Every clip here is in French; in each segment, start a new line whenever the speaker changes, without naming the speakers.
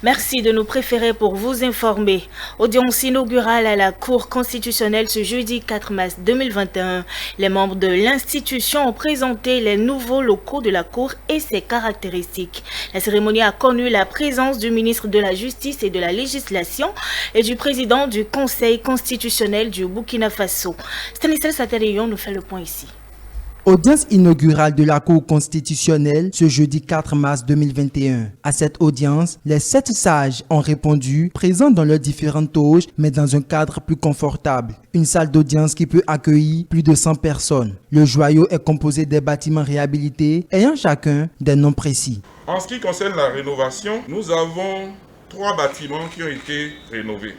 Merci de nous préférer pour vous informer. Audience inaugurale à la Cour constitutionnelle ce jeudi 4 mars 2021. Les membres de l'institution ont présenté les nouveaux locaux de la Cour et ses caractéristiques. La cérémonie a connu la présence du ministre de la Justice et de la Législation et du président du Conseil constitutionnel du Burkina Faso. Stanislas Satarayon nous fait le point ici.
Audience inaugurale de la Cour constitutionnelle ce jeudi 4 mars 2021. À cette audience, les 7 sages ont répondu, présents dans leurs différentes auges, mais dans un cadre plus confortable. Une salle d'audience qui peut accueillir plus de 100 personnes. Le joyau est composé des bâtiments réhabilités, ayant chacun des noms précis.
En ce qui concerne la rénovation, nous avons 3 bâtiments qui ont été rénovés.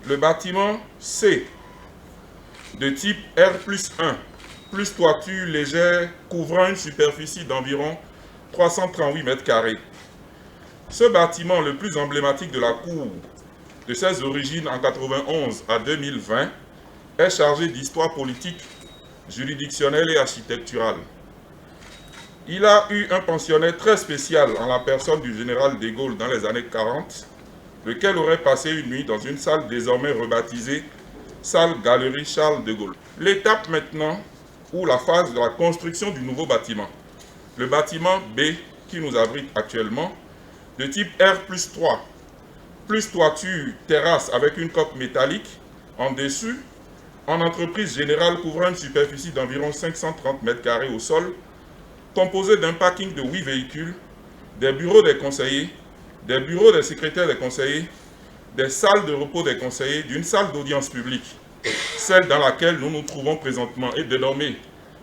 Le bâtiment C, de type R+1, plus toiture légère couvrant une superficie d'environ 338 m². Ce bâtiment, le plus emblématique de la Cour de ses origines en 1991 à 2020, est chargé d'histoire politique, juridictionnelle et architecturale. Il a eu un pensionnaire très spécial en la personne du général de Gaulle dans les années 40, lequel aurait passé une nuit dans une salle désormais rebaptisée Salle Galerie Charles de Gaulle. L'étape maintenant, ou la phase de la construction du nouveau bâtiment. Le bâtiment B, qui nous abrite actuellement, de type R+3, plus toiture terrasse avec une coque métallique en dessus, en entreprise générale couvrant une superficie d'environ 530 m² au sol, composé d'un parking de 8 véhicules, des bureaux des conseillers, des bureaux des secrétaires des conseillers, des salles de repos des conseillers, d'une salle d'audience publique. Celle dans laquelle nous nous trouvons présentement est dénommée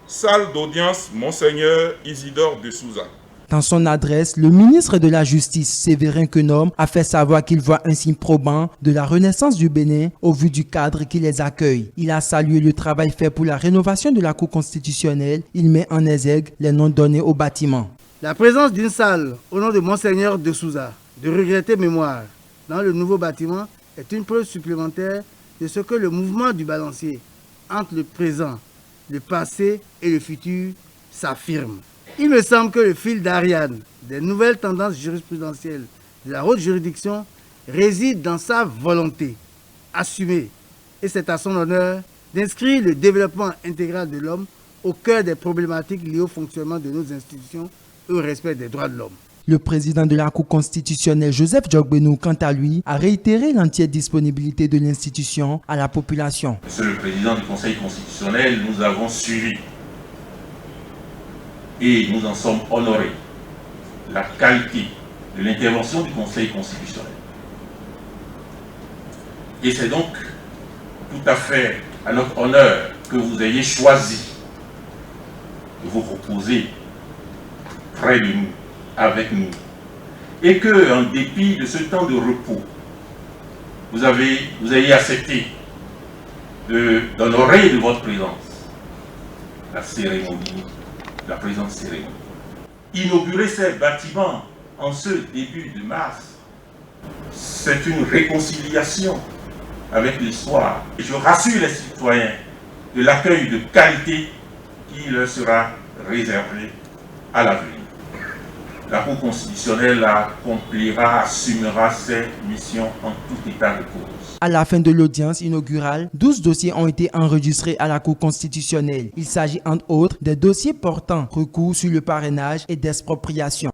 Salle d'audience Monseigneur Isidore de Souza.
Dans son adresse, le ministre de la Justice, Séverin Kenom, a fait savoir qu'il voit un signe probant de la renaissance du Bénin au vu du cadre qui les accueille. Il a salué le travail fait pour la rénovation de la Cour constitutionnelle. Il met en exergue les noms donnés au bâtiment.
La présence d'une salle au nom de Monseigneur de Souza, de regrettée mémoire, dans le nouveau bâtiment est une preuve supplémentaire de ce que le mouvement du balancier entre le présent, le passé et le futur s'affirme. Il me semble que le fil d'Ariane des nouvelles tendances jurisprudentielles de la haute juridiction réside dans sa volonté assumée, et c'est à son honneur, d'inscrire le développement intégral de l'homme au cœur des problématiques liées au fonctionnement de nos institutions et au respect des droits de l'homme.
Le président de la Cour constitutionnelle, Joseph Djogbenou, quant à lui, a réitéré l'entière disponibilité de l'institution à la population.
Monsieur le président du Conseil constitutionnel, nous avons suivi et nous en sommes honorés la qualité de l'intervention du Conseil constitutionnel. Et c'est donc tout à fait à notre honneur que vous ayez choisi de vous reposer près de nous, avec nous, et que, en dépit de ce temps de repos, vous ayez accepté d'honorer de votre présence la cérémonie, la présente cérémonie. Inaugurer ces bâtiments en ce début de mars, c'est une réconciliation avec l'histoire. Et je rassure les citoyens de l'accueil de qualité qui leur sera réservé à l'avenir. La Cour constitutionnelle accomplira, assumera ses missions en tout état de cause.
À la fin de l'audience inaugurale, 12 dossiers ont été enregistrés à la Cour constitutionnelle. Il s'agit entre autres des dossiers portant recours sur le parrainage et d'expropriation.